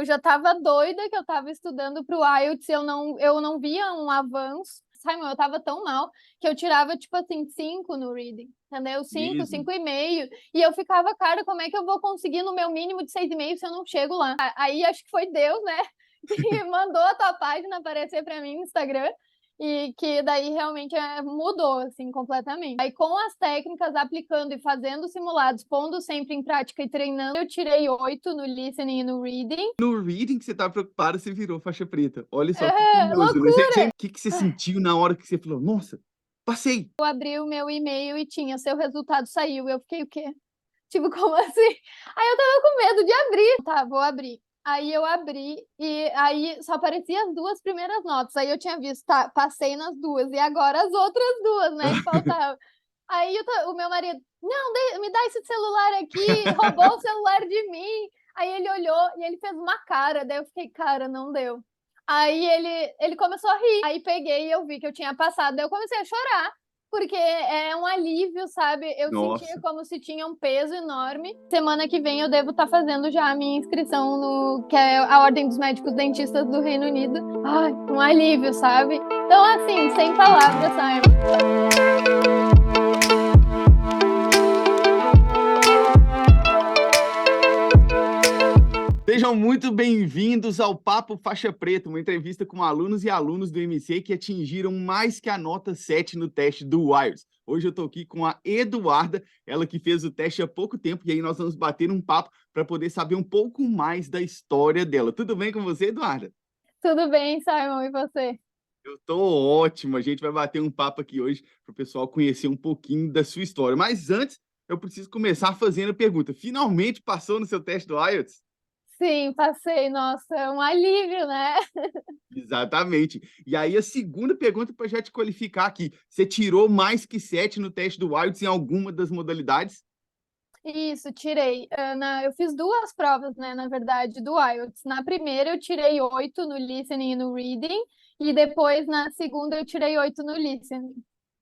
Eu já estava doida que eu estava estudando para o IELTS, eu não via um avanço. Simon, eu estava tão mal que eu tirava, tipo assim, 5 no reading, entendeu? 5, Mesmo? 5,5. E eu ficava, cara, como é que eu vou conseguir no meu mínimo de 6,5 se eu não chego lá? Aí acho que foi Deus, né, que mandou a tua página aparecer para mim no Instagram. E que daí realmente mudou, assim, completamente. Aí com as técnicas, aplicando e fazendo simulados, pondo sempre em prática e treinando, eu tirei 8 no listening e no reading. No reading que você estava preocupada, você virou faixa preta. Olha só que É, curioso, né? loucura! O que que você sentiu na hora que você falou, nossa, passei? Eu abri o meu e-mail e tinha, seu resultado saiu. Eu fiquei, o quê? Tipo, como assim? Aí eu tava com medo de abrir. Tá, vou abrir. Aí eu abri e aí só aparecia as duas primeiras notas. Aí eu tinha visto, tá, passei nas duas. E agora as outras duas, né, que faltavam. Aí o meu marido, não, me dá esse celular aqui, roubou o celular de mim. Aí ele olhou e ele fez uma cara. Daí eu fiquei, cara, não deu. Aí ele começou a rir. Aí peguei e eu vi que eu tinha passado. Daí eu comecei a chorar. Porque é um alívio, sabe? Eu sentia Nossa. como se tinha um peso enorme. Semana que vem eu devo estar fazendo já a minha inscrição no que é a Ordem dos Médicos Dentistas do Reino Unido. Ai, um alívio, sabe? Então, assim, sem palavras, Simon. Sejam muito bem-vindos ao Papo Faixa Preta, uma entrevista com alunos e alunos do MC que atingiram mais que a nota 7 no teste do IELTS. Hoje eu estou aqui com a Eduarda, ela que fez o teste há pouco tempo, e aí nós vamos bater um papo para poder saber um pouco mais da história dela. Tudo bem com você, Eduarda? Tudo bem, Simon, e você? Eu estou ótimo, a gente vai bater um papo aqui hoje para o pessoal conhecer um pouquinho da sua história. Mas antes, eu preciso começar fazendo a pergunta. Finalmente passou no seu teste do IELTS? Sim, passei. Nossa, é um alívio, né? Exatamente. E aí, a segunda pergunta para já te qualificar aqui. Você tirou mais que 7 no teste do IELTS em alguma das modalidades? Isso, tirei. Eu fiz duas provas, né, na verdade, do IELTS. Na primeira eu tirei 8 no listening e no reading, e depois na segunda eu tirei 8 no listening.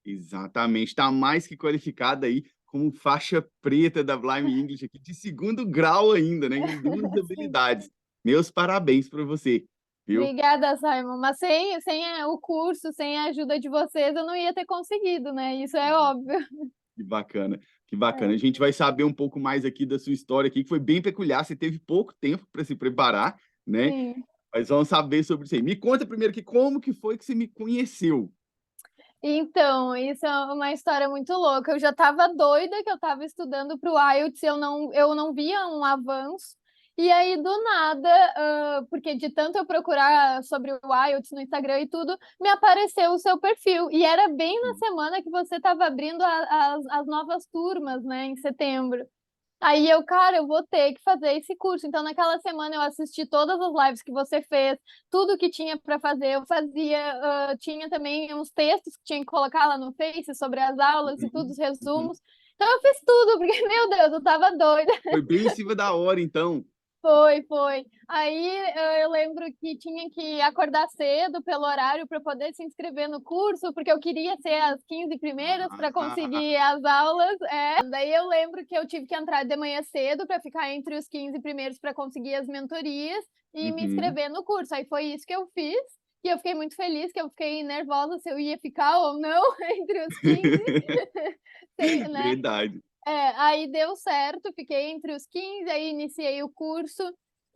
Exatamente. Está mais que qualificada aí como faixa preta da Blind English aqui, de segundo grau ainda, né? Em duas Sim. habilidades. Meus parabéns para você, viu? Obrigada, Simon. Mas sem o curso, sem a ajuda de vocês, eu não ia ter conseguido, né? Isso é óbvio. Que bacana, que bacana. A É, gente vai saber um pouco mais aqui da sua história aqui, que foi bem peculiar. Você teve pouco tempo para se preparar, né? sim. Mas vamos saber sobre isso aí. Me conta primeiro que como que foi que você me conheceu? Então, isso é uma história muito louca. Eu já estava doida que eu estava estudando para o IELTS, eu não via um avanço. E aí, do nada, porque de tanto eu procurar sobre o IELTS no Instagram e tudo, me apareceu o seu perfil. E era bem na semana que você estava abrindo as novas turmas, né, em setembro. Aí eu, cara, eu vou ter que fazer esse curso. Então, naquela semana eu assisti todas as lives que você fez, tudo que tinha para fazer, eu fazia. Tinha também uns textos que tinha que colocar lá no Face sobre as aulas e tudo, Uhum, os uhum. resumos. Então, eu fiz tudo, porque, meu Deus, eu tava doida. Foi bem em cima da hora, então. Foi, foi. Aí eu lembro que tinha que acordar cedo pelo horário para poder se inscrever no curso, porque eu queria ser as 15 primeiras para Ah, conseguir as aulas. Daí eu lembro que eu tive que entrar de manhã cedo para ficar entre os 15 primeiros para conseguir as mentorias e me uhum. inscrever no curso. Aí foi isso que eu fiz. E eu fiquei muito feliz, que eu fiquei nervosa se eu ia ficar ou não entre os 15, né? Verdade. Aí deu certo, fiquei entre os 15, aí iniciei o curso.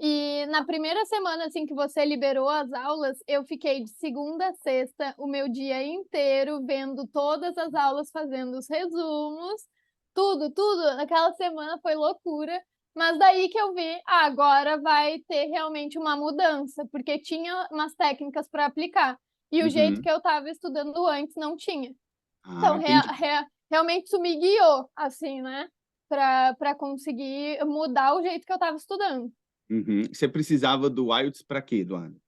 E na primeira semana, assim, que você liberou as aulas, eu fiquei de segunda a sexta, o meu dia inteiro, vendo todas as aulas, fazendo os resumos, tudo, tudo. Naquela semana foi loucura. Mas daí que eu vi, agora vai ter realmente uma mudança, porque tinha umas técnicas para aplicar. E o jeito Uhum. que eu estava estudando antes não tinha. Ah, Então, entendi. realmente isso me guiou, assim, né? Para conseguir mudar o jeito que eu estava estudando. Uhum. Você precisava do IELTS para quê, Eduardo?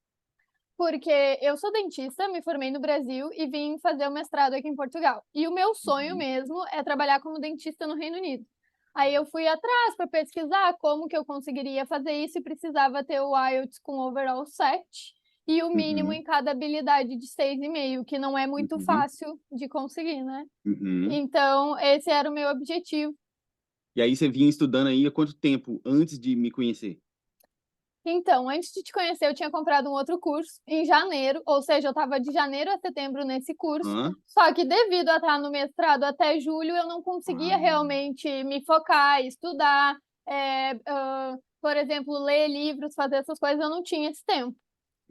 Porque eu sou dentista, me formei no Brasil e vim fazer o mestrado aqui em Portugal. E o meu sonho Uhum. mesmo é trabalhar como dentista no Reino Unido. Aí eu fui atrás para pesquisar como que eu conseguiria fazer isso e precisava ter o IELTS com overall 7 e o mínimo Uhum. em cada habilidade de 6,5, que não é muito Uhum. fácil de conseguir, né? Uhum. Então, esse era o meu objetivo. E aí você vinha estudando aí há quanto tempo antes de me conhecer? Então, antes de te conhecer, eu tinha comprado um outro curso em janeiro, ou seja, eu estava de janeiro a setembro nesse curso, Hã? só que devido a estar no mestrado até julho, eu não conseguia Ah, realmente me focar, estudar, por exemplo, ler livros, fazer essas coisas, eu não tinha esse tempo.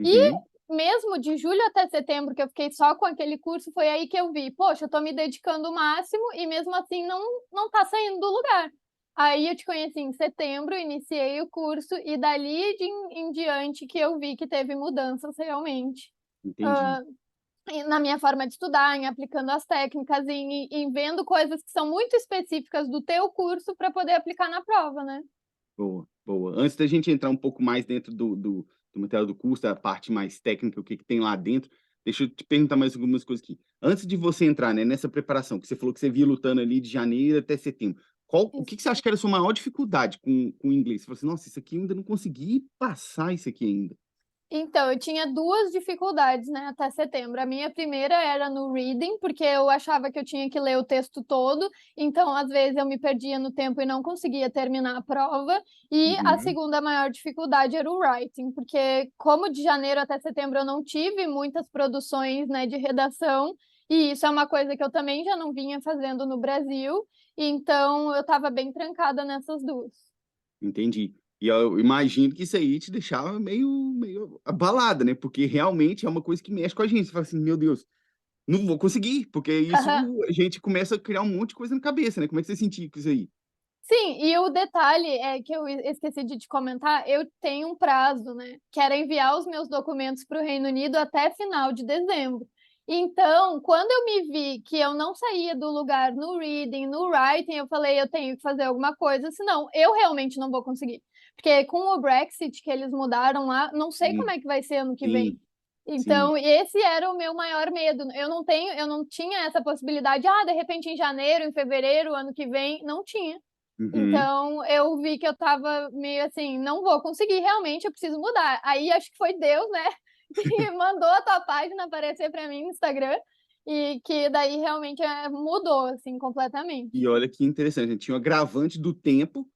E uhum, mesmo de julho até setembro, que eu fiquei só com aquele curso, foi aí que eu vi, poxa, eu tô me dedicando o máximo e mesmo assim não tá saindo do lugar. Aí eu te conheci em setembro, iniciei o curso e dali em diante que eu vi que teve mudanças realmente. entendi. Hã, na minha forma de estudar, em aplicando as técnicas, em vendo coisas que são muito específicas do teu curso para poder aplicar na prova, né. Boa, boa. Antes da gente entrar um pouco mais dentro do material do curso, da parte mais técnica, o que que tem lá dentro, deixa eu te perguntar mais algumas coisas aqui. Antes de você entrar, né, nessa preparação, que você falou que você via lutando ali de janeiro até setembro, o que que você acha que era a sua maior dificuldade com o inglês? Você falou assim: "Nossa, isso aqui eu ainda não consegui passar isso aqui ainda". Então, eu tinha 2 dificuldades, né, até setembro. A minha primeira era no reading, porque eu achava que eu tinha que ler o texto todo, então às vezes eu me perdia no tempo e não conseguia terminar a prova. E a Uhum, segunda maior dificuldade era o writing, porque como de janeiro até setembro eu não tive muitas produções, né, de redação, e isso é uma coisa que eu também já não vinha fazendo no Brasil, então eu estava bem trancada nessas 2. entendi. E eu imagino que isso aí te deixava meio abalada, né, porque realmente é uma coisa que mexe com a gente, você fala assim: "Meu Deus, não vou conseguir", porque isso a gente começa a criar um monte de coisa na cabeça, né. Como é que você sentia com isso aí? Sim, e o detalhe é que eu esqueci de te comentar, eu tenho um prazo, né, que era enviar os meus documentos para o Reino Unido até final de dezembro. Então, quando eu me vi que eu não saía do lugar no reading, no writing, eu falei: "Eu tenho que fazer alguma coisa, senão eu realmente não vou conseguir". Porque com o Brexit que eles mudaram lá, não sei como Sim, é que vai ser ano que vem. sim, sim. Então, esse era o meu maior medo. Eu não tinha essa possibilidade, de repente em janeiro, em fevereiro, ano que vem, não tinha. Uhum. Então, eu vi que eu estava meio assim: "Não vou conseguir, realmente eu preciso mudar". Aí acho que foi Deus, né, que mandou a tua página aparecer para mim no Instagram, e que daí realmente, mudou, assim, completamente. E olha que interessante, né, tinha o agravante do tempo,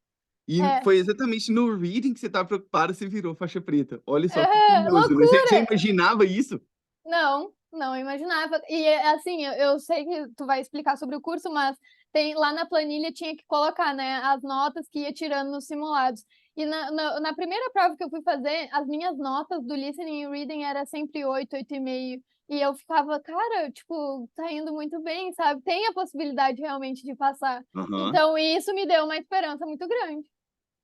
e É. foi exatamente no reading que você estava preocupada, você virou faixa preta. Olha só que Aham, curioso, né. Você loucura! imaginava isso? Não, não imaginava. E, assim, eu sei que tu vai explicar sobre o curso, mas tem lá na planilha tinha que colocar, né, as notas que ia tirando nos simulados. E na primeira prova que eu fui fazer, as minhas notas do listening e reading era sempre 8, 8,5. E eu ficava: "Cara, tipo, tá indo muito bem, sabe, tem a possibilidade realmente de passar". Aham. Então isso me deu uma esperança muito grande.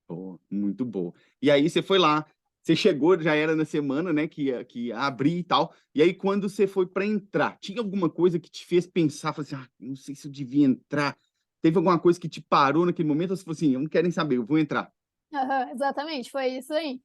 Boa, muito boa. E aí você foi lá, você chegou, já era na semana, né, que ia abrir e tal, e aí quando você foi para entrar, tinha alguma coisa que te fez pensar, falou assim: "Ah, não sei se eu devia entrar". Teve alguma coisa que te parou naquele momento ou você falou assim: "Eu não quero nem saber, eu vou entrar"? Aham, exatamente, foi isso aí.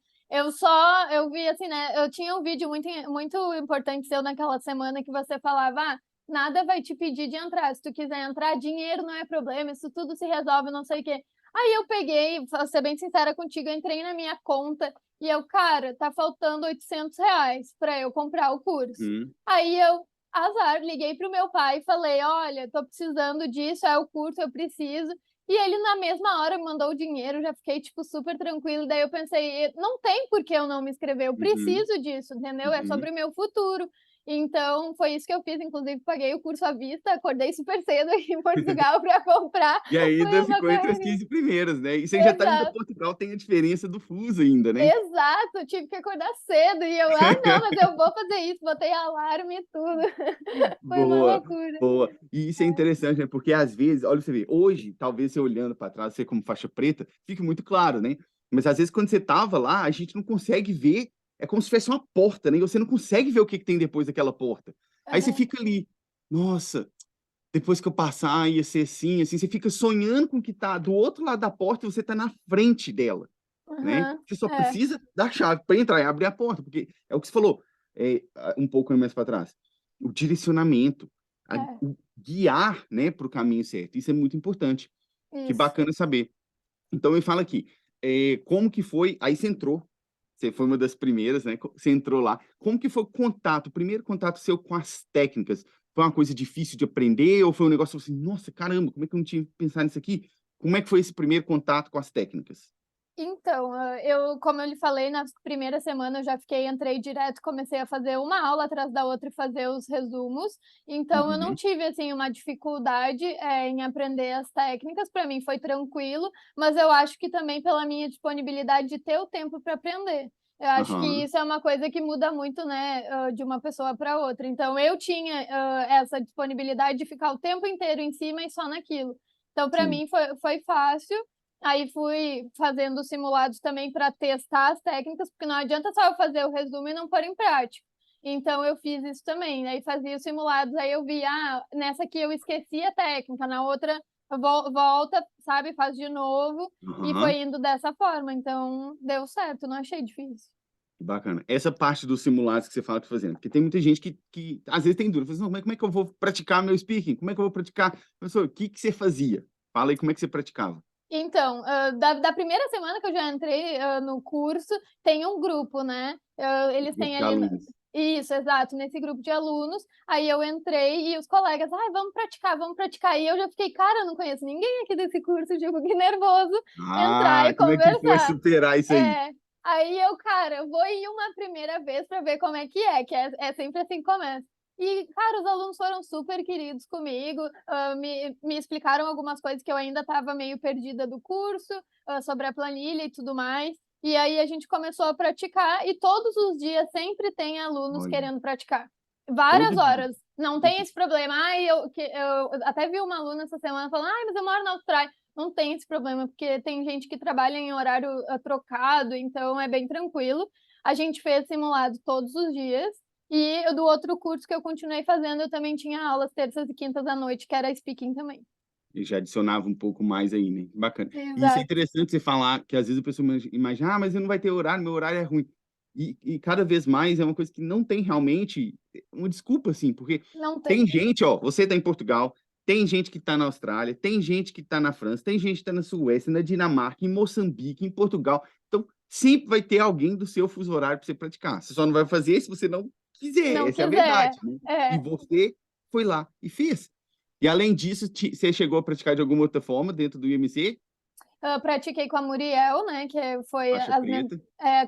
Eu vi assim, né, eu tinha um vídeo muito importante seu naquela semana que você falava: nada vai te pedir de entrar, se tu quiser entrar, dinheiro não é problema, isso tudo se resolve, não sei o quê". Aí eu peguei, vou ser bem sincera contigo, eu entrei na minha conta e eu: "Cara, tá faltando R$ 800 para eu comprar o curso". Uhum, Aí eu, azar, liguei para o meu pai e falei: "Olha, tô precisando disso, é o curso, eu preciso". E ele na mesma hora me mandou o dinheiro, já fiquei, tipo, super tranquila, daí eu pensei: Não tem por que eu não me inscrever, eu uhum, preciso disso, entendeu? É uhum. sobre o meu futuro". Então foi isso que eu fiz, inclusive paguei o curso à vista, acordei super cedo aqui em Portugal para comprar, E foi ainda uma ficou entre as correria. 15 primeiras, né. E você já tá indo a Exato. Portugal, tem a diferença do fuso ainda, né. Exato, tive que acordar cedo e eu: "Ah não, mas eu vou fazer isso", botei alarme e tudo. Foi uma Boa, loucura. boa. E isso é interessante, né, porque às vezes olha você vê, hoje, talvez você olhando para trás, você como faixa preta, fique muito claro, né, mas às vezes quando você estava lá, a gente não consegue ver, é como se tivesse uma porta, né, e você não consegue ver o que que tem depois daquela porta. Aí você Aham, fica ali: "Nossa, depois que eu passar ia ser assim, assim", você fica sonhando com o que tá do outro lado da porta e você tá na frente dela. Né, aham. você só É, precisa da chave para entrar e abrir a porta, porque é o que você falou, um pouco mais para trás, o direcionamento, é, o guiar, né, para o caminho certo, isso é muito importante. Que isso. bacana saber. Então me fala aqui, como que foi aí você entrou, você foi uma das primeiras, né, você entrou lá, como que foi o primeiro contato seu com as técnicas? Foi uma coisa difícil de aprender ou foi um negócio assim: "Nossa, caramba, como é que eu não tinha pensado nisso aqui?" Como é que foi esse primeiro contato com as técnicas? Então, como eu lhe falei, na primeira semana eu já entrei direto, comecei a fazer uma aula atrás da outra e fazer os resumos, então eu não Uhum, tive, assim, uma dificuldade, em aprender as técnicas, para mim foi tranquilo, mas eu acho que também pela minha disponibilidade de ter o tempo para aprender. Eu acho que aham, isso é uma coisa que muda muito, né, de uma pessoa para outra. Então eu tinha, essa disponibilidade de ficar o tempo inteiro em cima e só naquilo. Então para sim. mim foi fácil. Aí fui fazendo simulados também para testar as técnicas, porque não adianta só eu fazer o resumo e não pôr em prática. Então eu fiz isso também, aí fazia os simulados, aí eu via, nessa aqui eu esqueci a técnica, na outra volta, sabe, faz de novo, e Aham, foi indo dessa forma, então deu certo, não achei difícil. que bacana. Essa parte dos simulados que você fala que tá fazendo, porque tem muita gente que às vezes tem dúvida, fala assim, não, mas como é que eu vou praticar meu speaking? Como é que eu vou praticar? Professor, o que que você fazia? Fala aí como é que você praticava. Então, da primeira semana que eu já entrei, no curso, tem um grupo, né, eles Grupo têm de ali alunos. isso, exato, nesse grupo de alunos, aí eu entrei e os colegas: "Ai, vamos praticar", e eu já fiquei: "Cara, eu não conheço ninguém aqui desse curso", tipo, que nervoso entrar Ah, e como é que foi conversar. superar isso aí? É, aí eu: "Cara, eu vou ir uma primeira vez para ver como é que é sempre assim que começa". E, cara, os alunos foram super queridos comigo, me explicaram algumas coisas que eu ainda estava meio perdida do curso, sobre a planilha e tudo mais. E aí a gente começou a praticar e todos os dias sempre tem alunos Olha, querendo praticar. Várias todo dia, horas, não todo tem dia. esse problema. Ai, eu até vi uma aluna essa semana falando: "Ai, mas eu moro na Austrália". Não tem esse problema, porque tem gente que trabalha em horário, trocado, então é bem tranquilo. A gente fez simulado todos os dias, e do outro curso que eu continuei fazendo, eu também tinha aulas terças e quintas à noite, que era speaking também. E já adicionava um pouco mais aí, né? Bacana. E isso é Exato. interessante você falar, que às vezes a pessoa imagina, ah, mas eu não vai ter horário, meu horário é ruim. E cada vez mais é uma coisa que não tem realmente uma desculpa, assim, porque Não tem tem. gente, ó, você está em Portugal, tem gente que está na Austrália, tem gente que está na França, tem gente que está na Suécia, na Dinamarca, em Moçambique, em Portugal. Então, sempre vai ter alguém do seu fuso horário para você praticar. Você só não vai fazer se você não quiser, Não essa é a quiser. verdade, né? E É. você foi lá e fez. E além disso, você chegou a praticar de alguma outra forma dentro do IMC? Pratiquei com a Muriel, né, que foi Faixa preta.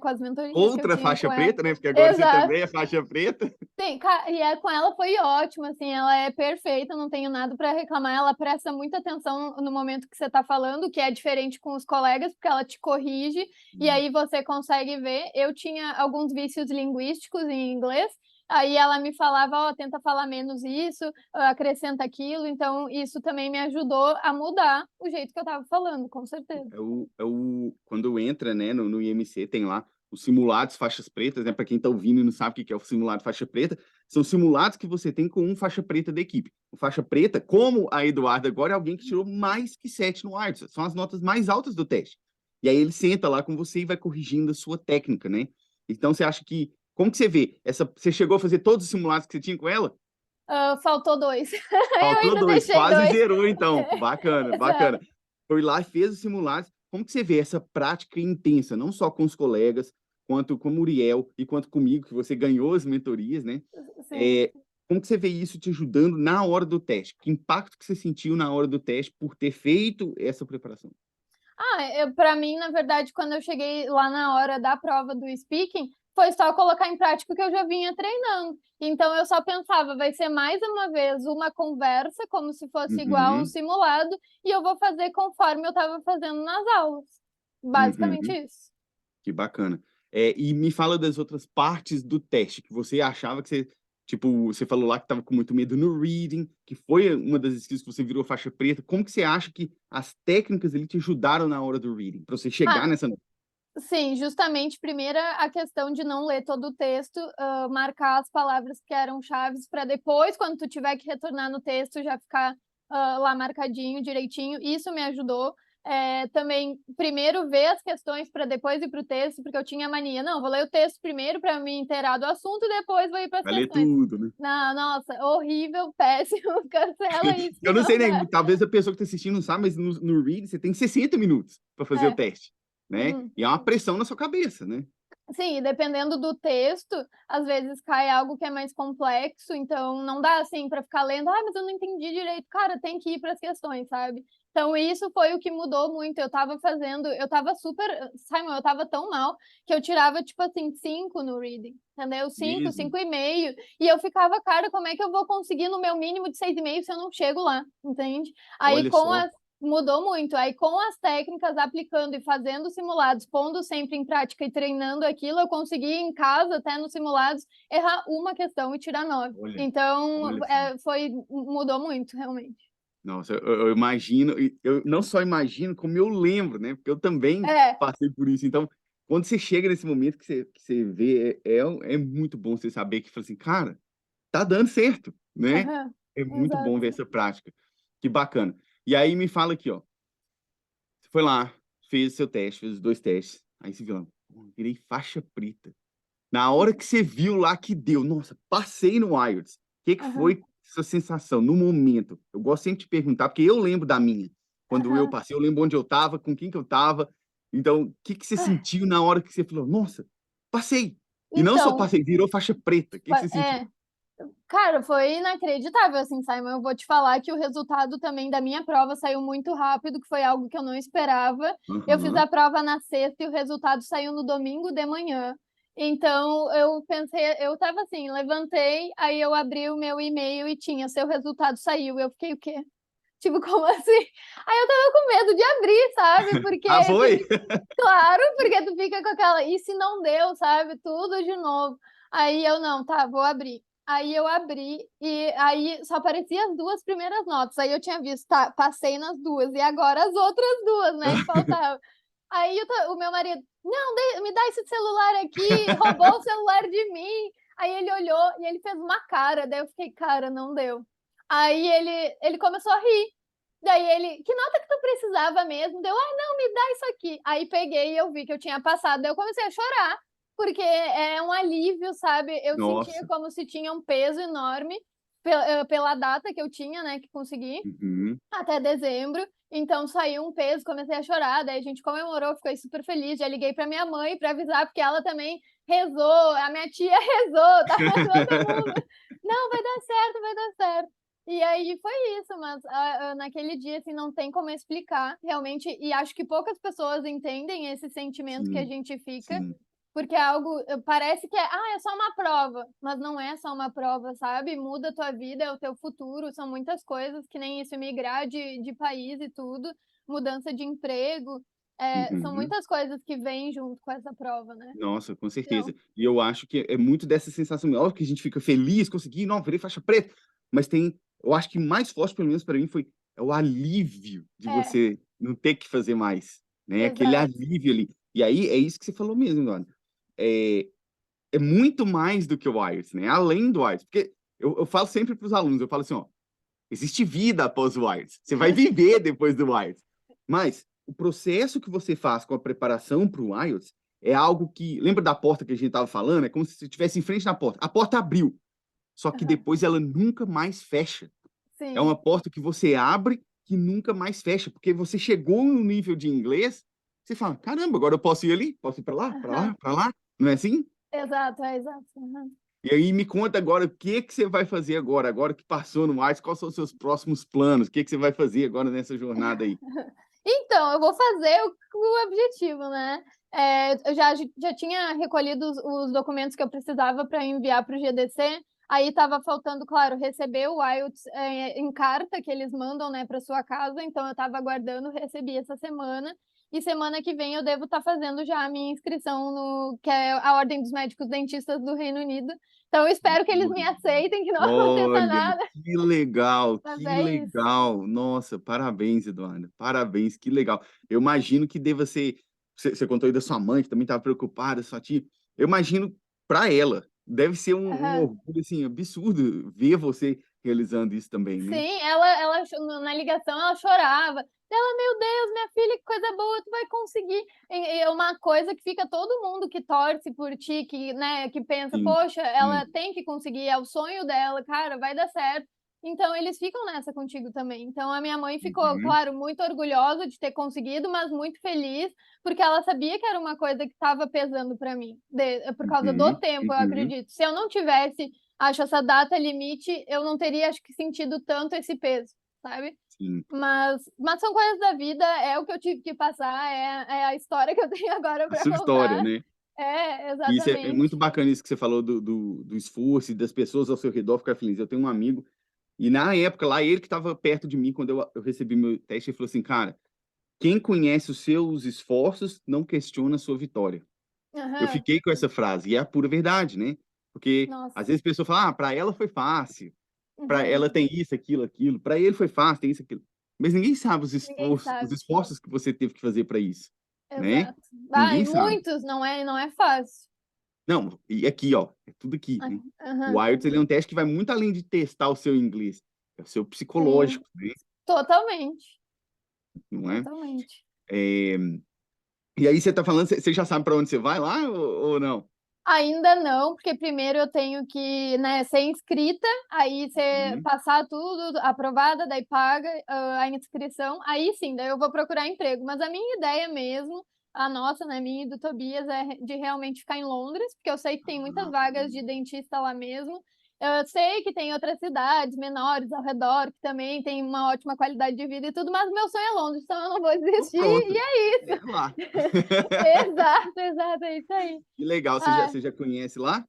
com as mentorias que eu Outra tinha com faixa ela. preta, né? Porque agora você Exato. também é faixa preta. Sim, e com ela foi ótimo, assim, ela é perfeita, não tenho nada para reclamar, ela presta muita atenção no momento que você está falando, que é diferente com os colegas, porque ela te corrige, e aí você consegue ver. Eu tinha alguns vícios linguísticos em inglês, aí ela me falava: "Ó, tenta falar menos isso, acrescenta aquilo", então isso também me ajudou a mudar o jeito que eu estava falando, com certeza. Quando entra, né, no IMC, tem lá os simulados faixas pretas, né? Para quem está ouvindo e não sabe o que é o simulado faixa preta, são simulados que você tem com um faixa preta da equipe. O faixa preta, como a Eduarda agora, é alguém que tirou mais que 7 no IELTS, são as notas mais altas do teste. E aí ele senta lá com você e vai corrigindo a sua técnica, né? Então você acha que, como que você vê? Você chegou a fazer todos os simulados que você tinha com ela? Faltou 2. Eu Faltou ainda 2, deixei quase 2. zerou então. Bacana, bacana. Exato. Foi lá e fez os simulados. Como que você vê essa prática intensa, não só com os colegas, quanto com o Muriel e quanto comigo, que você ganhou as mentorias, né? Sim. Como que você vê isso te ajudando na hora do teste? Que impacto que você sentiu na hora do teste por ter feito essa preparação? Para mim, na verdade, quando eu cheguei lá na hora da prova do speaking, foi só colocar em prática o que eu já vinha treinando. Então eu só pensava, vai ser mais uma vez uma conversa, como se fosse igual um Uhum, simulado, e eu vou fazer conforme eu estava fazendo nas aulas. Basicamente uhum. isso. Que bacana. E me fala das outras partes do teste que você achava que você, tipo, você falou lá que estava com muito medo no reading, que foi uma das skills que você virou faixa preta. Como que você acha que as técnicas ali te ajudaram na hora do reading, para você chegar Ah, nessa nota? sim, justamente, primeira a questão de não ler todo o texto, marcar as palavras que eram chaves para depois, quando tu tiver que retornar no texto, já ficar, lá marcadinho, direitinho, isso me ajudou. Também, primeiro ver as questões para depois ir para o texto, porque eu tinha mania: "Não, vou ler o texto primeiro para me inteirar do assunto e depois vou ir para as Vai ler questões". tudo, né? Não, nossa, horrível, péssimo, cancela isso que Eu não não sei, dá. né? Talvez a pessoa que está assistindo não sabe, mas no reading você tem 60 minutos para fazer o É, teste, né? uhum. E é uma pressão na sua cabeça, né? Sim, e dependendo do texto, às vezes cai algo que é mais complexo, então não dá assim para ficar lendo, ah, mas eu não entendi direito. Cara, tem que ir para as questões, sabe? Então isso foi o que mudou muito. Eu tava super, Simon, eu tava tão mal que eu tirava tipo assim 5 no reading, entendeu? 5, Mesmo. 5,5, e eu ficava, cara, como é que eu vou conseguir no meu mínimo de 6,5 se eu não chego lá, entende? Aí Olha com só. as Mudou muito. Aí, com as técnicas, aplicando e fazendo simulados, pondo sempre em prática e treinando aquilo, eu consegui em casa, até nos simulados, errar uma questão e tirar 9. Olha, Então, olha só. mudou muito, realmente. Nossa, eu imagino, e eu não só imagino, como eu lembro, né? Porque eu também É, passei por isso. Então, quando você chega nesse momento que você vê, é muito bom você saber que, fala assim, cara, tá dando certo, né? aham, É muito bom ver exato. essa prática. Que bacana. E aí me fala aqui, ó. Você foi lá, fez seu teste, fez os 2 testes. Aí você viu lá, pô, virei faixa preta. Na hora que você viu lá que deu, nossa, passei no IELTS. O que Aham, foi essa sensação no momento? Eu gosto sempre de perguntar, porque eu lembro da minha. Quando eu aham. passei, eu lembro onde eu estava, com quem que eu estava. Então, o que que você Ai, sentiu na hora que você falou, nossa, passei? E não só Então, passei, virou faixa preta. O que que você sentiu? é, cara, foi inacreditável, assim, Simon. Eu vou te falar que o resultado também da minha prova saiu muito rápido, que foi algo que eu não esperava. Eu fiz Aham. a prova na sexta e o resultado saiu no domingo de manhã. Então, eu pensei, eu tava assim, levantei, aí eu abri o meu e-mail e tinha, seu resultado saiu. Eu fiquei, o quê? Tipo, como assim? Aí eu tava com medo de abrir, sabe? Ah, Porque tu foi? fica, claro, porque tu fica com aquela, e se não deu, sabe? Tudo de novo. Aí eu, não, tá, vou abrir. Aí eu abri e aí só aparecia as duas primeiras notas. Aí eu tinha visto, tá, passei nas duas e agora as outras duas, né, que faltavam. Aí o meu marido, não, me dá esse celular aqui, roubou o celular de mim. Aí ele olhou e ele fez uma cara, daí eu fiquei, cara, não deu. Aí ele começou a rir. Daí ele, que nota que tu precisava mesmo? Deu, ai, não, me dá isso aqui. Aí peguei e eu vi que eu tinha passado, daí eu comecei a chorar, porque é um alívio, sabe? Eu sentia Nossa. como se tinha um peso enorme pela data que eu tinha, né, que consegui, Uhum. até dezembro. Então saiu um peso, comecei a chorar, daí a gente comemorou, fiquei super feliz. Já liguei para minha mãe para avisar, porque ela também rezou, a minha tia rezou, tava todo mundo. Não, vai dar certo, vai dar certo. E aí foi isso, mas naquele dia, assim, não tem como explicar, realmente, e acho que poucas pessoas entendem esse sentimento que a Sim, gente fica, sim. porque é algo, parece que é só uma prova, mas não é só uma prova, sabe? Muda a tua vida, é o teu futuro, são muitas coisas, que nem isso, migrar de país e tudo, mudança de emprego, são Uhum. muitas coisas que vêm junto com essa prova, né? Nossa, com Então, certeza. E eu acho que é muito dessa sensação. Óbvio que a gente fica feliz, consegui, não, virei faixa preta. Mas tem, eu acho que mais forte, pelo menos para mim, foi o alívio de é, você não ter que fazer mais, né? Aquele exato. alívio ali. E aí é isso que você falou mesmo, Dona. É, é muito mais do que o IELTS, né? Além do IELTS. Porque eu falo sempre para os alunos, eu falo assim, ó, existe vida após o IELTS. Você vai viver depois do IELTS. Mas o processo que você faz com a preparação para o IELTS é algo que... Lembra da porta que a gente estava falando? É como se você estivesse em frente da porta. A porta abriu, só que Aham. depois ela nunca mais fecha. É uma Sim, porta que você abre que nunca mais fecha, porque você chegou no nível de inglês, você fala, caramba, agora eu posso ir ali? Posso ir para lá, para aham. lá, para lá? Não é assim? Exato, é exato. Aham. E aí me conta agora o que que você vai fazer agora que passou no IELTS, quais são os seus próximos planos? O que que você vai fazer agora nessa jornada aí? Então, eu vou fazer o objetivo, né? Eu já tinha recolhido os documentos que eu precisava para enviar para o GDC. Aí estava faltando, claro, receber o IELTS em carta que eles mandam, né, para sua casa. Então eu estava aguardando, recebi essa semana. E semana que vem eu devo estar fazendo já a minha inscrição no que é a Ordem dos Médicos Dentistas do Reino Unido. Então eu espero que eles me aceitem, que não aconteça Olha, nada. que legal, Mas que é isso. legal. Nossa, parabéns, Eduardo. Parabéns, que legal. Eu imagino que deva ser. Você contou aí da sua mãe, que também estava preocupada, sua tia. Eu imagino para ela, deve ser um Aham. orgulho assim, absurdo ver você realizando isso também, né? Sim, na ligação ela chorava. Ela, meu Deus, minha filha, que coisa boa, tu vai conseguir. E é uma coisa que fica todo mundo que torce por ti, que, né, que pensa, Sim, poxa, ela sim. tem que conseguir, é o sonho dela, cara, vai dar certo. Então, eles ficam nessa contigo também. Então, a minha mãe ficou, Uhum, claro, muito orgulhosa de ter conseguido, mas muito feliz, porque ela sabia que era uma coisa que estava pesando para mim, por causa do uhum, tempo, eu uhum. acredito. Se eu não tivesse, acho, essa data limite, eu não teria, acho que, sentido tanto esse peso, sabe? Sim, Mas são coisas da vida, é o que eu tive que passar, é a história que eu tenho agora a para sua história, contar. né? É, E isso é muito exatamente. bacana, isso que você falou do esforço e das pessoas ao seu redor ficar felizes. Eu tenho um amigo, e na época lá, ele que estava perto de mim quando eu recebi meu teste, ele falou assim, cara, quem conhece os seus esforços não questiona a sua vitória. Eu Aham. fiquei com essa frase, e é a pura verdade, né? Porque às Nossa. vezes a pessoa fala, ah, para ela foi fácil, para Uhum. ela tem isso, aquilo, aquilo, para ele foi fácil, tem isso, aquilo. Mas ninguém sabe Ninguém os sabe. esforços que você teve que fazer para isso, né? Exato. Ah, e Ninguém sabe. muitos, não é fácil. Não, e aqui, ó, é tudo aqui, Ah, né? O aham, IELTS, ele é um teste que vai muito além de testar o seu inglês, é o seu sim, psicológico, né? totalmente, Não é? totalmente. É, e aí você tá falando, você já sabe para onde você vai lá ou não? Ainda não, porque primeiro eu tenho que, né, ser inscrita, aí você Uhum. passar tudo, aprovada, daí paga, a inscrição, aí sim, daí eu vou procurar emprego. Mas a minha ideia mesmo, a nossa, né, minha e do Tobias, é de realmente ficar em Londres, porque eu sei que tem muitas Ah, vagas de dentista lá mesmo. Eu sei que tem outras cidades menores ao redor que também tem uma ótima qualidade de vida e tudo, mas meu sonho é Londres, então eu não vou então desistir, e pronto, é é isso. lá. Exato, exato, é isso aí. Que legal, Ah, você já conhece lá?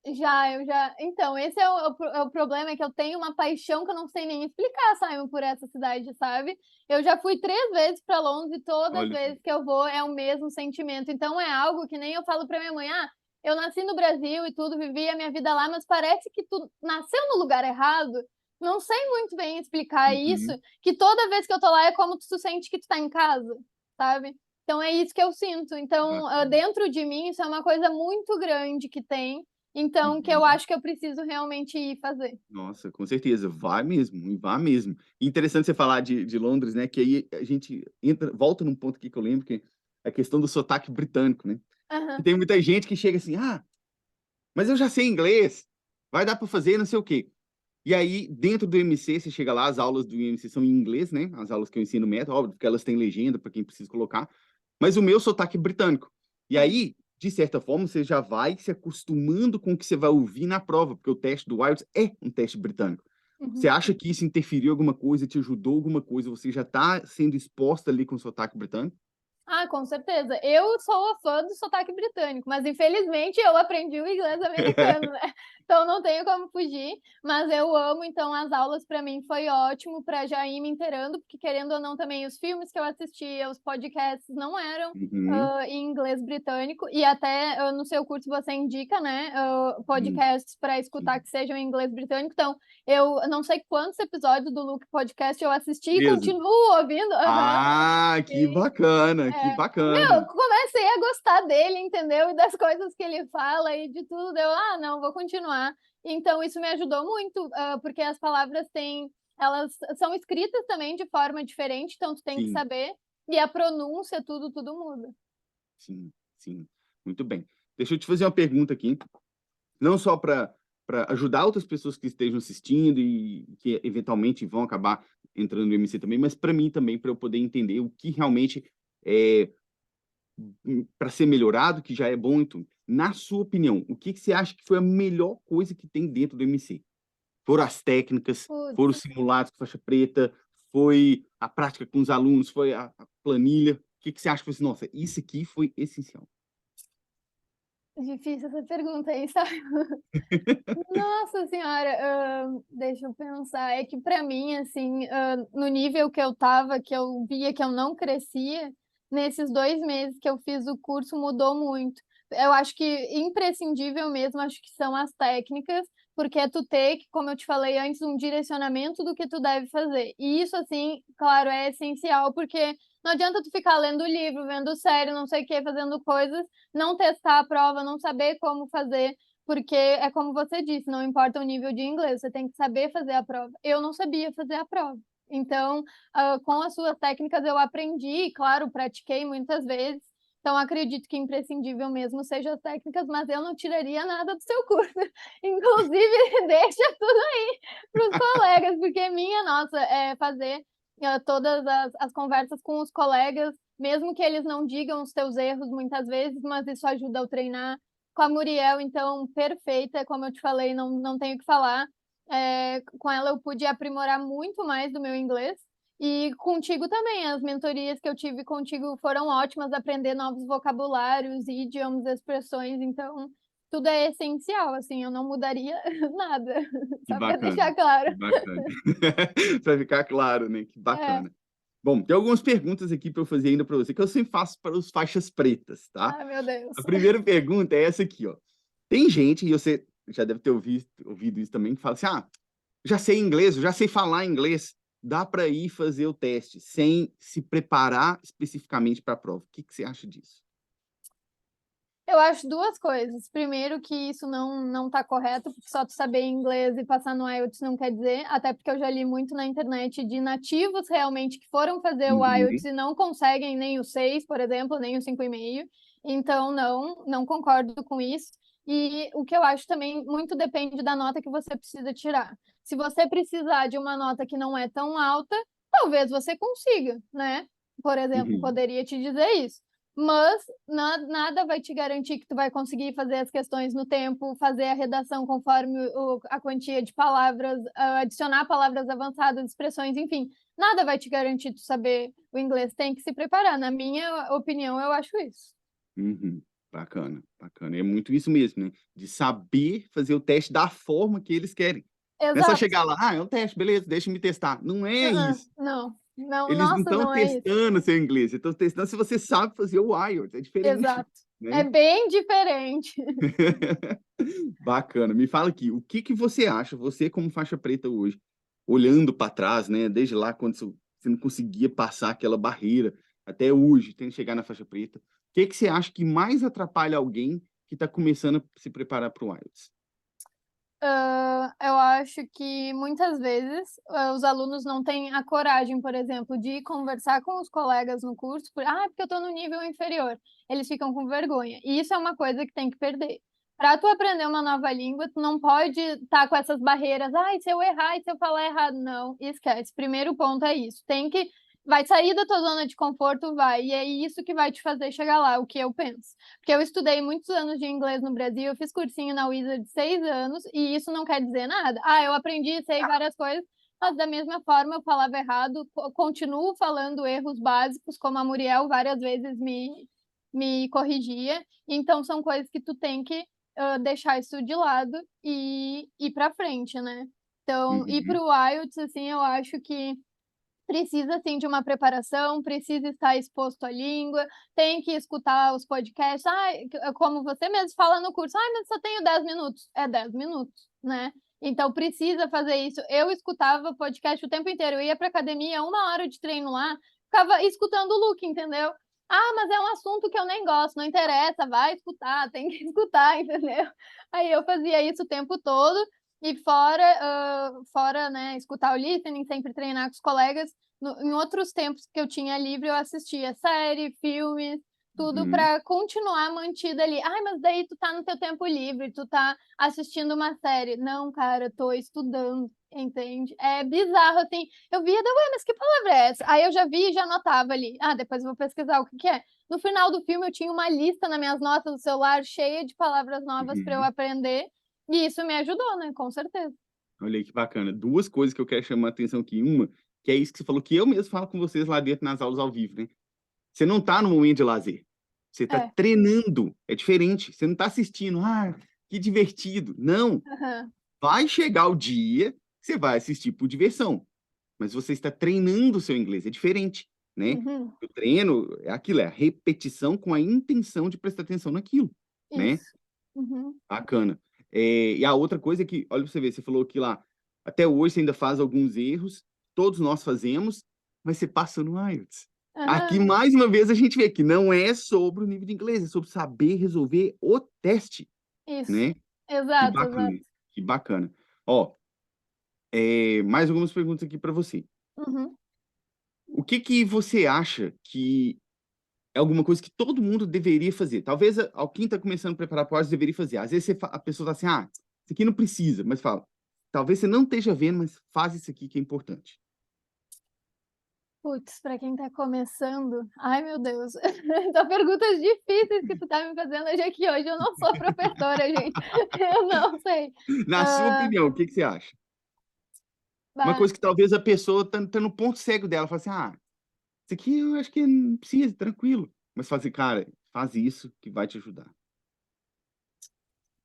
eu já. Então, esse é o problema, é que eu tenho uma paixão que eu não sei nem explicar, Simon, por essa cidade, sabe? Eu já fui 3 vezes para Londres e todas as Olha só. vezes que eu vou é o mesmo sentimento. Então, é algo que nem eu falo para minha mãe: ah, eu nasci no Brasil e tudo, vivi a minha vida lá, mas parece que tu nasceu no lugar errado. Não sei muito bem explicar isso, Uhum, que toda vez que eu tô lá é como tu sente que tu tá em casa, sabe? Então, é isso que eu sinto. Então, bacana. dentro de mim, isso é uma coisa muito grande que tem. Então, que eu Uhum. acho que eu preciso realmente ir fazer. Nossa, com certeza, vai mesmo, e vá mesmo. E interessante você falar de Londres, né? Que aí a gente volta num ponto aqui que eu lembro, que é a questão do sotaque britânico, né? Que Aham. tem muita gente que chega assim, ah, mas eu já sei inglês, vai dar para fazer, não sei o quê. E aí, dentro do MC, você chega lá, as aulas do MC são em inglês, né? As aulas que eu ensino método, óbvio, porque elas têm legenda para quem precisa colocar, mas o meu sotaque é britânico. E Sim. aí, de certa forma, você já vai se acostumando com o que você vai ouvir na prova, porque o teste do IELTS é um teste britânico. Você Uhum. acha que isso interferiu alguma coisa, te ajudou alguma coisa? Você já está sendo exposta ali com o sotaque britânico? Ah, com certeza. Eu sou a fã do sotaque britânico, mas infelizmente eu aprendi o inglês americano, né? Então não tenho como fugir, mas eu amo, então as aulas para mim foi ótimo para já ir me inteirando, porque querendo ou não também os filmes que eu assistia, os podcasts não eram Uhum, em inglês britânico e até no seu curso você indica, né, sim, podcasts para escutar sim. que sejam em inglês britânico. Então, eu não sei quantos episódios do Luke Podcast eu assisti e Mesmo. continuo ouvindo. Aham. Ah, que bacana, que Meu, bacana. comecei a gostar dele, entendeu? E das coisas que ele fala e de tudo. Não, vou continuar. Então, isso me ajudou muito, porque as palavras elas são escritas também de forma diferente, então tu tem que Sim. saber. E a pronúncia, tudo muda. Sim, sim. Muito bem. Deixa eu te fazer uma pergunta aqui, não só para ajudar outras pessoas que estejam assistindo e que eventualmente vão acabar entrando no MC também, mas para mim também, para eu poder entender o que realmente é para ser melhorado, que já é bom. Então, na sua opinião, o que você acha que foi a melhor coisa que tem dentro do MC? Foram as técnicas, foram os Putz, simulados com faixa preta, foi a prática com os alunos, foi a planilha. O que você acha que foi assim, nossa, isso aqui foi essencial? difícil essa pergunta aí, sabe? Nossa senhora, deixa eu pensar. É que para mim, assim, no nível que eu tava, que eu via que eu não crescia, nesses 2 meses que eu fiz o curso mudou muito. Eu acho que imprescindível mesmo, acho que são as técnicas, porque é tu ter, como eu te falei antes, um direcionamento do que tu deve fazer. E isso, assim, claro, é essencial, porque não adianta tu ficar lendo livro, vendo série, não sei o quê, fazendo coisas, não testar a prova, não saber como fazer. Porque é como você disse, não importa o nível de inglês, você tem que saber fazer a prova. Eu não sabia fazer a prova. Então, com as suas técnicas eu aprendi, e, claro, pratiquei muitas vezes, Então, acredito que imprescindível mesmo seja as técnicas, mas eu não tiraria nada do seu curso. Inclusive, deixa tudo aí para os colegas, porque minha nossa, é fazer todas as conversas com os colegas, mesmo que eles não digam os teus erros muitas vezes, mas isso ajuda ao treinar. Com a Muriel, então, perfeita, como eu te falei, não tenho o que falar. Com ela eu pude aprimorar muito mais do meu inglês. E contigo também, as mentorias que eu tive contigo foram ótimas, aprender novos vocabulários, idiomas, expressões, então tudo é essencial, assim, eu não mudaria nada, Que só para bacana, deixar claro. que bacana. Para ficar claro, né? Que É. bacana. Bom, tem algumas perguntas aqui para eu fazer ainda para você, que eu sempre faço para os faixas pretas, tá? Ai, meu Deus. A primeira pergunta é essa aqui, ó. Tem gente, e você já deve ter ouvido isso também, que fala assim: ah, já sei inglês, eu já sei falar inglês. Dá para ir fazer o teste sem se preparar especificamente para a prova. O que você acha disso? Eu acho duas coisas. Primeiro, que isso não tá correto, porque só tu saber inglês e passar no IELTS não quer dizer, até porque eu já li muito na internet de nativos realmente que foram fazer o IELTS Uhum, e não conseguem nem o 6, por exemplo, nem o 5,5. Então, não concordo com isso. E o que eu acho também muito depende da nota que você precisa tirar. Se você precisar de uma nota que não é tão alta, talvez você consiga, né? Por exemplo, uhum, poderia te dizer isso. Mas nada vai te garantir que tu vai conseguir fazer as questões no tempo, fazer a redação conforme a quantia de palavras, adicionar palavras avançadas, expressões, enfim. Nada vai te garantir tu saber o inglês. Tem que se preparar. Na minha opinião, eu acho isso. uhum. Bacana, bacana. É muito isso mesmo, né? De saber fazer o teste da forma que eles querem. Não é só Exato. chegar lá, ah, é um teste, beleza, deixa eu me testar. Não é isso. Não, Eles não nossa, estão não é isso. testando seu inglês, eles estão testando se você sabe fazer o IELTS, é diferente, Exato. É né? bem diferente. Bacana. Me fala aqui, o que que você acha, você como faixa preta hoje, olhando para trás, né, desde lá quando você não conseguia passar aquela barreira, até hoje, tendo que chegar na faixa preta, o que que você acha que mais atrapalha alguém que está começando a se preparar para o IELTS? Eu acho que muitas vezes os alunos não têm a coragem, por exemplo, de conversar com os colegas no curso, porque eu estou no nível inferior. Eles ficam com vergonha. E isso é uma coisa que tem que perder. Para tu aprender uma nova língua, tu não pode estar com essas barreiras. Ai, se eu errar, e se eu falar errado. Não, esquece. Primeiro ponto é isso. Vai sair da tua zona de conforto, vai. E é isso que vai te fazer chegar lá, o que eu penso. Porque eu estudei muitos anos de inglês no Brasil, eu fiz cursinho na Wizard de 6 anos, e isso não quer dizer nada. Eu aprendi, sei várias coisas, mas da mesma forma eu falava errado, continuo falando erros básicos, como a Muriel várias vezes me corrigia. Então são coisas que tu tem que deixar isso de lado e ir para frente, né? Então, ir para Uhum, o IELTS, assim, eu acho que precisa sim de uma preparação, precisa estar exposto à língua, tem que escutar os podcasts. Como você mesmo fala no curso, mas só tenho 10 minutos. É 10 minutos, né? Então precisa fazer isso. Eu escutava podcast o tempo inteiro, eu ia para academia, 1 hora de treino lá, ficava escutando o Luke, entendeu? Mas é um assunto que eu nem gosto, não interessa, vai escutar, tem que escutar, entendeu? Aí eu fazia isso o tempo todo. E fora, né, escutar o listening, sempre treinar com os colegas, em outros tempos que eu tinha livre, eu assistia série, filmes, tudo uhum. para continuar mantida ali. Mas daí tu tá no teu tempo livre, tu tá assistindo uma série. Não, cara, eu tô estudando, entende? É bizarro, assim. Eu via, ué, mas que palavra é essa? Aí eu já vi e já anotava ali. Depois eu vou pesquisar o que que é. No final do filme, eu tinha uma lista nas minhas notas do celular cheia de palavras novas para eu Uhum. aprender. E isso me ajudou, né? Com certeza. Olha aí que bacana. Duas coisas que eu quero chamar a atenção aqui. Uma, que é isso que você falou, que eu mesmo falo com vocês lá dentro nas aulas ao vivo, né? Você não está no momento de lazer. Você está É. treinando. É diferente. Você não está assistindo. Ah, que divertido. Não. Aham. Vai chegar o dia que você vai assistir por diversão. Mas você está treinando o seu inglês. É diferente, né? Uhum. O treino é aquilo, é a repetição com a intenção de prestar atenção naquilo, né? Isso. Uhum. Bacana. E a outra coisa é que, olha pra você ver, você falou que lá, até hoje você ainda faz alguns erros, todos nós fazemos, mas você passa no IELTS. Aqui, Aham. mais uma vez, a gente vê que não é sobre o nível de inglês, é sobre saber resolver o teste, Isso. né? Que Exato, exato. bacana, que bacana. Ó, mais algumas perguntas aqui para você. Uhum. O que que você acha que é alguma coisa que todo mundo deveria fazer. Talvez quem está começando a preparar para o IELTS deveria fazer. Às vezes a pessoa está assim, isso aqui não precisa, mas fala, talvez você não esteja vendo, mas faz isso aqui que é importante. Putz, para quem tá começando, ai meu Deus, são perguntas difíceis que tu tá me fazendo, já que hoje eu não sou professora, gente, eu não sei. Na sua Hã, opinião, o que que você acha? Uma bah, coisa que talvez a pessoa tá no ponto cego dela, fala assim: isso aqui eu acho que não precisa, tranquilo. Mas fala assim: "Cara, faz isso que vai te ajudar".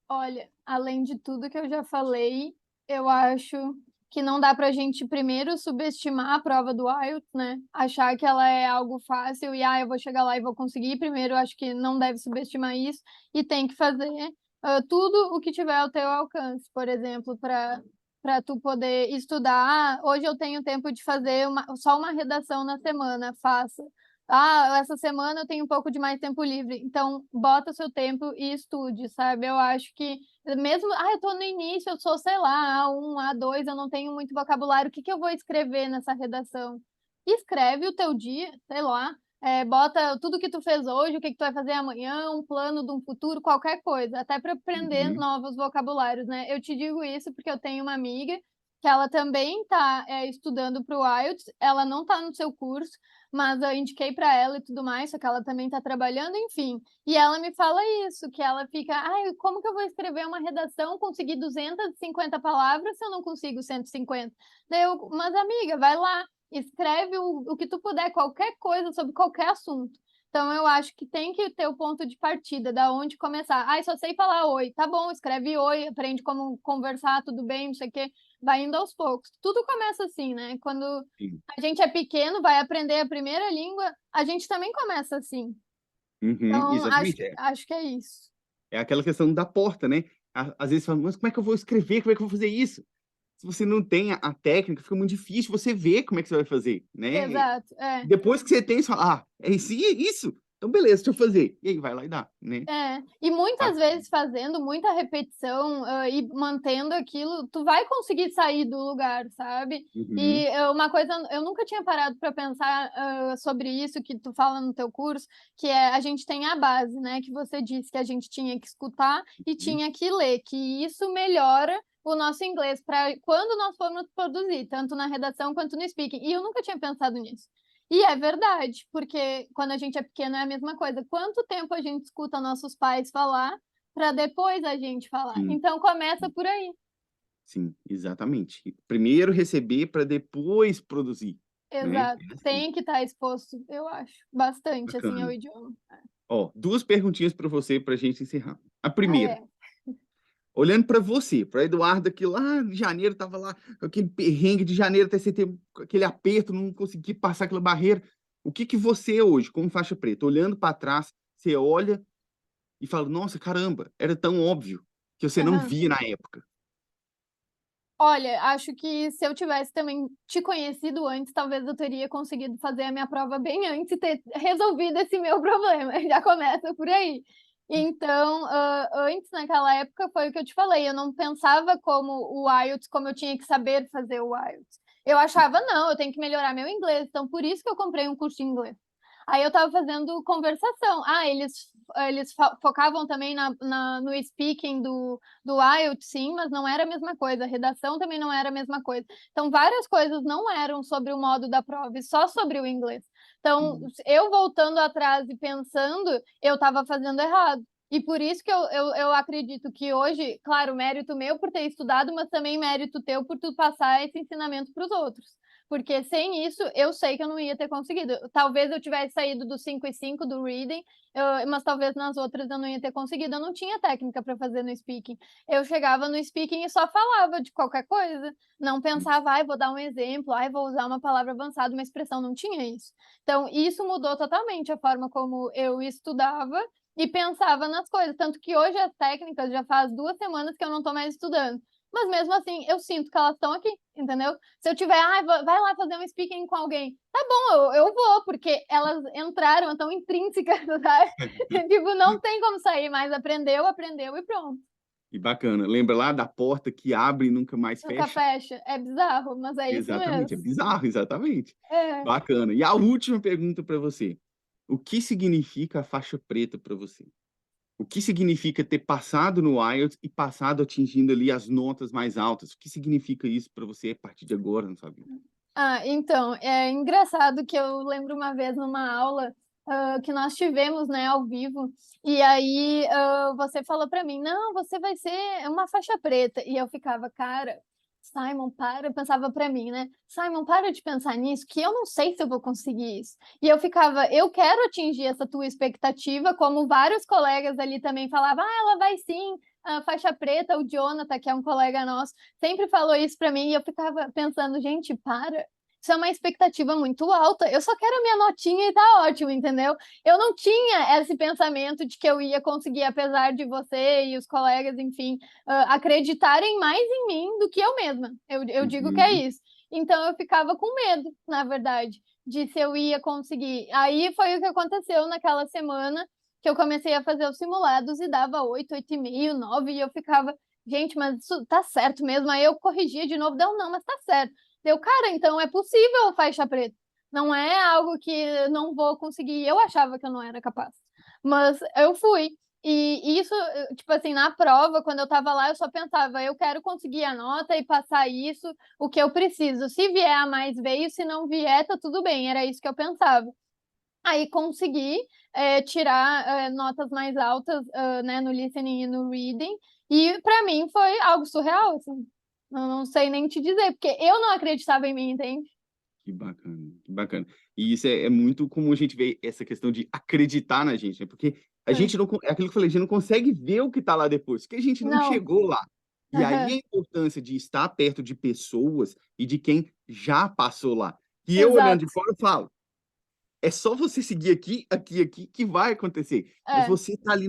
olha, além de tudo que eu já falei, eu acho que não dá pra gente primeiro subestimar a prova do IELTS, né, achar que ela é algo fácil e, eu vou chegar lá e vou conseguir, primeiro eu acho que não deve subestimar isso, e tem que fazer, tudo o que tiver ao teu alcance, por exemplo, para tu poder estudar, hoje eu tenho tempo de fazer só uma redação na semana, faça. Essa semana eu tenho um pouco de mais tempo livre, então bota o seu tempo e estude, sabe. Eu acho que mesmo, eu tô no início, eu sou, sei lá, A1, A2, eu não tenho muito vocabulário, o que que eu vou escrever nessa redação? Escreve o teu dia, sei lá, bota tudo que tu fez hoje, o que que tu vai fazer amanhã, um plano de um futuro, qualquer coisa, até para aprender Uhum, novos vocabulários, né. Eu te digo isso porque eu tenho uma amiga que ela também está, estudando para o IELTS, ela não está no seu curso, mas eu indiquei para ela e tudo mais, só que ela também está trabalhando, enfim. E ela me fala isso, que ela fica: "Ai, como que eu vou escrever uma redação, conseguir 250 palavras se eu não consigo 150?" Daí eu: "Mas amiga, vai lá, escreve o que tu puder, qualquer coisa sobre qualquer assunto". Então eu acho que tem que ter o ponto de partida, da onde começar. "Ai, só sei falar 'oi'", tá bom, escreve 'oi', aprende como conversar, tudo bem, não sei o quê, vai indo aos poucos. Tudo começa assim, né, quando sim. a gente é pequeno, vai aprender a primeira língua, a gente também começa assim. Uhum, Então acho exatamente. acho que é isso. É aquela questão da porta, né. Às vezes fala: "Mas como é que eu vou escrever? Como é que eu vou fazer isso?". Se você não tem a técnica, fica muito difícil você ver como é que você vai fazer, né. Exato, é. Depois que você tem, você fala: é isso? Então beleza, deixa eu fazer". E aí vai lá e dá, né. É, e muitas Bacana. vezes fazendo muita repetição, e mantendo aquilo, tu vai conseguir sair do lugar, sabe. E, Uhum, uma coisa eu nunca tinha parado para pensar, sobre isso que tu fala no teu curso, que é a gente tem a base, né, que você disse que a gente tinha que escutar e uhum. tinha que ler, que isso melhora o nosso inglês para quando nós formos produzir, tanto na redação quanto no speaking, e eu nunca tinha pensado nisso. E é verdade, porque quando a gente é pequeno é a mesma coisa. Quanto tempo a gente escuta nossos pais falar para depois a gente falar? Sim, Então começa sim, por aí. sim, exatamente. Primeiro receber para depois produzir, né. Exato. É assim, Tem que estar exposto, eu acho, bastante, assim, ao bacana. idioma. Ó, 2 perguntinhas para você pra gente encerrar. A primeira, É. olhando para você, para Eduarda que lá em janeiro estava lá com aquele perrengue de janeiro até setembro, com aquele aperto, não conseguir passar aquela barreira. O que que você hoje, como faixa preta, olhando para trás, você olha e fala: "Nossa, caramba, era tão óbvio que você não Aham. via na época"? Olha, acho que se eu tivesse também te conhecido antes, talvez eu teria conseguido fazer a minha prova bem antes e ter resolvido esse meu problema, já começa por aí. Então, antes, naquela época, foi o que eu te falei, eu não pensava como o IELTS, como eu tinha que saber fazer o IELTS. Eu achava: "Não, eu tenho que melhorar meu inglês", então por isso que eu comprei um curso de inglês. Aí eu estava fazendo conversação. Eles focavam também no speaking do IELTS, sim, mas não era a mesma coisa, a redação também não era a mesma coisa. Então várias coisas não eram sobre o modo da prova e só sobre o inglês. Então, Sim, eu voltando atrás e pensando, eu estava fazendo errado. E por isso que eu acredito que hoje, claro, mérito meu por ter estudado, mas também mérito teu por tu passar esse ensinamento para os outros. Porque sem isso, eu sei que eu não ia ter conseguido. Talvez eu tivesse saído do 5 e 5 do reading, mas talvez nas outras eu não ia ter conseguido. Eu não tinha técnica para fazer no speaking. Eu chegava no speaking e só falava de qualquer coisa. Não sim. pensava: "Ai, vou dar um exemplo. Ai, vou usar uma palavra avançada, uma expressão", não tinha isso. Então isso mudou totalmente a forma como eu estudava e pensava nas coisas. Tanto que hoje as técnicas já faz 2 semanas que eu não estou mais estudando. Mas mesmo assim, eu sinto que elas estão aqui, entendeu? Se eu tiver: "Ai, vai lá fazer um speaking com alguém", tá bom, eu vou, porque elas entraram, estão intrínsecas, sabe? Tipo, não tem como sair mais, aprendeu, aprendeu e pronto. E bacana. Lembra lá da porta que abre e nunca mais Nunca fecha? fecha. É bizarro, mas é isso Exatamente, é mesmo. bizarro, exatamente. É. Bacana. E a última pergunta para você. o que significa a faixa preta para você? O que significa ter passado no IELTS e passado atingindo ali as notas mais altas? O que significa isso para você a partir de agora na sua vida? Então, é engraçado que eu lembro uma vez numa aula que nós tivemos, né, ao vivo, e aí você falou para mim, não, você vai ser uma faixa preta, e eu ficava, cara, Simon, para, eu pensava para mim, né, Simon, para de pensar nisso, que eu não sei se eu vou conseguir isso. E eu ficava, eu quero atingir essa tua expectativa, como vários colegas ali também falavam, ela vai sim, a faixa preta, o Jonathan, que é um colega nosso, sempre falou isso para mim e eu ficava pensando, gente, para. Isso é uma expectativa muito alta. Eu só quero a minha notinha e tá ótimo, entendeu? Eu não tinha esse pensamento de que eu ia conseguir, apesar de você e os colegas, enfim, acreditarem mais em mim do que eu mesma. Eu digo que é Uhum. isso. Então eu ficava com medo, na verdade, de se eu ia conseguir. Aí foi o que aconteceu naquela semana que eu comecei a fazer os simulados e dava 8, 8,5, 9, e eu ficava, gente, mas isso tá certo mesmo. Aí eu corrigia de novo, deu não, mas tá certo. Deu, cara, então é possível faixa preta. Não é algo que não vou conseguir. Eu achava que eu não era capaz. Mas eu fui. E isso, tipo assim, na prova, quando eu tava lá, eu só pensava, eu quero conseguir a nota e passar isso, o que eu preciso. Se vier a mais, veio. Se não vier, tá tudo bem. Era isso que eu pensava. Aí consegui tirar notas mais altas, né, no listening e no reading, e para mim foi algo surreal, assim. Eu não sei nem te dizer, porque eu não acreditava em mim, entende? Que bacana, que bacana. E isso é muito comum a gente ver essa questão de acreditar na gente, né? Porque a É. gente não, é aquilo que eu falei, a gente não consegue ver o que está lá depois, porque a gente não Não. chegou lá. E aí a Aham. importância de estar perto de pessoas e de quem já passou lá. E eu olhando de Exato. fora, eu falo, é só você seguir aqui, aqui, aqui, que vai acontecer. Mas É. você está ali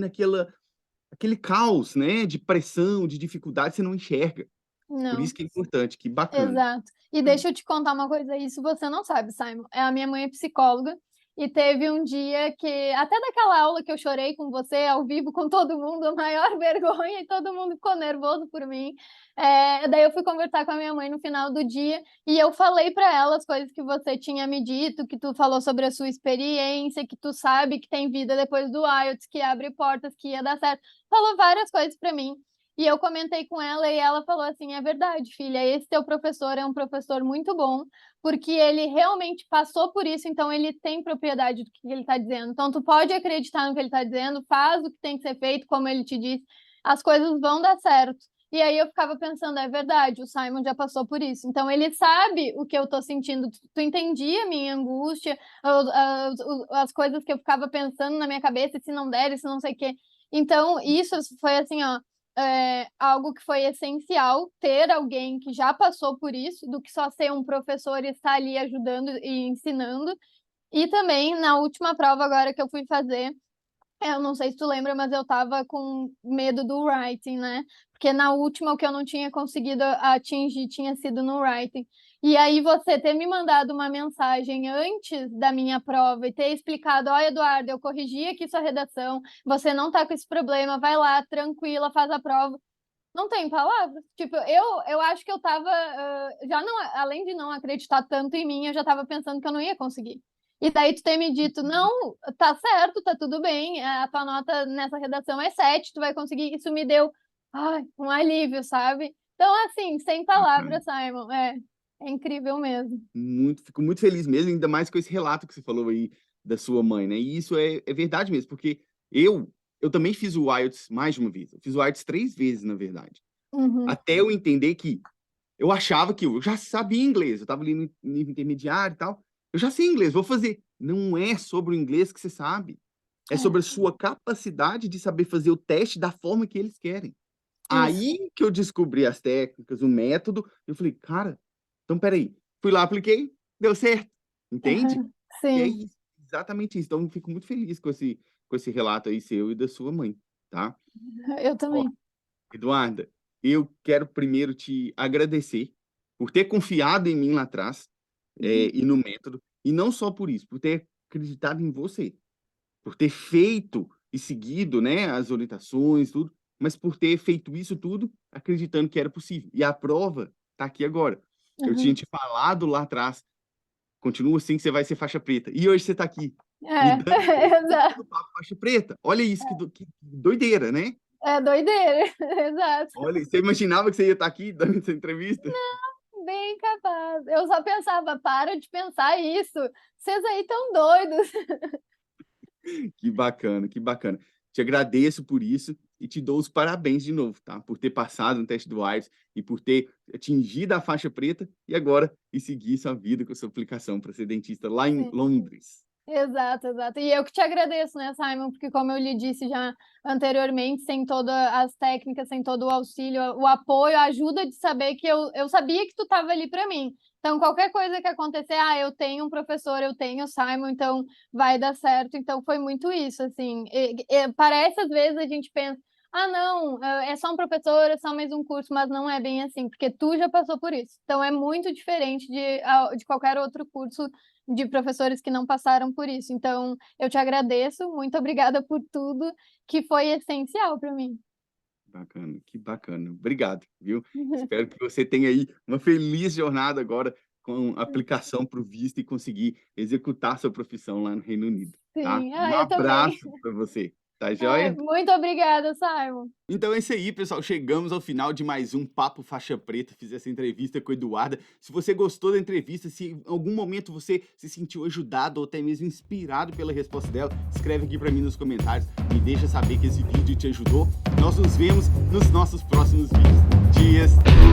aquele caos, né? De pressão, de dificuldade, você não enxerga. Por Não. isso que é importante, que bacana. Exato. E deixa eu te contar uma coisa, isso você não sabe, Simon. A minha mãe é psicóloga e teve um dia que, até daquela aula que eu chorei com você, ao vivo, com todo mundo, a maior vergonha, e todo mundo ficou nervoso por mim. Daí eu fui conversar com a minha mãe no final do dia e eu falei para ela as coisas que você tinha me dito, que tu falou sobre a sua experiência, que tu sabe que tem vida depois do IELTS, que abre portas, que ia dar certo. Falou várias coisas para mim. E eu comentei com ela e ela falou assim: é verdade, filha, esse teu professor é um professor muito bom, porque ele realmente passou por isso, então ele tem propriedade do que ele está dizendo. Então tu pode acreditar no que ele está dizendo, faz o que tem que ser feito, como ele te disse, as coisas vão dar certo. E aí eu ficava pensando, é verdade, o Simon já passou por isso. Então ele sabe o que eu estou sentindo. Tu entendia a minha angústia, as coisas que eu ficava pensando na minha cabeça, se não der, se não sei o quê. Então, isso foi assim, ó, algo que foi essencial ter alguém que já passou por isso, do que só ser um professor e estar ali ajudando e ensinando. E também, na última prova agora que eu fui fazer, eu não sei se tu lembra, mas eu tava com medo do writing, né? Porque na última o que eu não tinha conseguido atingir tinha sido no writing. E aí você ter me mandado uma mensagem antes da minha prova e ter explicado, ó, Eduardo, eu corrigi aqui sua redação, você não tá com esse problema, vai lá, tranquila, faz a prova. Não tem palavras. Tipo, eu acho que eu tava, já não, além de não acreditar tanto em mim, eu já tava pensando que eu não ia conseguir. E daí tu ter me dito, não, tá certo, tá tudo bem, a tua nota nessa redação é 7, tu vai conseguir. Isso me deu, ai, um alívio, sabe? Então, assim, sem Bacana. palavras, Simon, é incrível mesmo. Fico muito feliz mesmo, ainda mais com esse relato que você falou aí da sua mãe, né? E isso é verdade mesmo, porque eu também fiz o IELTS mais de uma vez. Eu fiz o IELTS 3 vezes, na verdade. Uhum. Até eu entender que eu achava que eu já sabia inglês, eu estava ali no nível intermediário e tal. Eu já sei inglês, vou fazer. Não é sobre o inglês que você sabe. É É, sobre a sua capacidade de saber fazer o teste da forma que eles querem. isso. Aí que eu descobri as técnicas, o método, eu falei, cara, então peraí. Fui lá, apliquei, deu certo. Entende? Uhum. E é Sim, isso, exatamente isso. Então, eu fico muito feliz com esse relato aí seu e da sua mãe, tá? eu Ó, também. Eduarda, eu quero primeiro te agradecer por ter confiado em mim lá atrás, Uhum. e no método, e não só por isso, por ter acreditado em você, por ter feito e seguido, né, as orientações, tudo, mas por ter feito isso tudo acreditando que era possível. E a prova está aqui agora. Eu tinha Uhum. te falado lá atrás, continua assim que você vai ser faixa preta. E hoje você está aqui. É, Mudando exato. do papo faixa preta. Olha isso, que doideira, né? É doideira, exato. Olha, você imaginava que você ia estar aqui dando essa entrevista? Bem capaz. Eu só pensava, para de pensar isso. Vocês aí estão doidos. Que bacana, que bacana. Te agradeço por isso e te dou os parabéns de novo, tá? Por ter passado no teste do IELTS e por ter atingido a faixa preta e agora ir seguir sua vida com a sua aplicação para ser dentista lá em Sim. Londres. Exato, exato. E eu que te agradeço, né, Simon, porque como eu lhe disse já anteriormente, sem todas as técnicas, sem todo o auxílio, o apoio, a ajuda de saber que eu sabia que tu estava ali para mim. Então, qualquer coisa que acontecer, eu tenho um professor, eu tenho o Simon, então vai dar certo. Então, foi muito isso, assim. Parece, às vezes, a gente pensa, não, é só um professor, é só mais um curso, mas não é bem assim, porque tu já passou por isso. Então, é muito diferente de qualquer outro curso de professores que não passaram por isso. Então, eu te agradeço, muito obrigada por tudo, que foi essencial para mim. Bacana, que bacana. Obrigado, viu? Espero que você tenha aí uma feliz jornada agora com aplicação para o visto e conseguir executar sua profissão lá no Reino Unido, tá? Sim, Um eu também. abraço para você, tá joia? Muito obrigada, Simon. Então é isso aí, pessoal. Chegamos ao final de mais um Papo Faixa Preta. Fiz essa entrevista com a Eduarda. Se você gostou da entrevista, se em algum momento você se sentiu ajudado ou até mesmo inspirado pela resposta dela, escreve aqui para mim nos comentários. Me deixa saber que esse vídeo te ajudou. Nós nos vemos nos nossos próximos vídeos. Dias.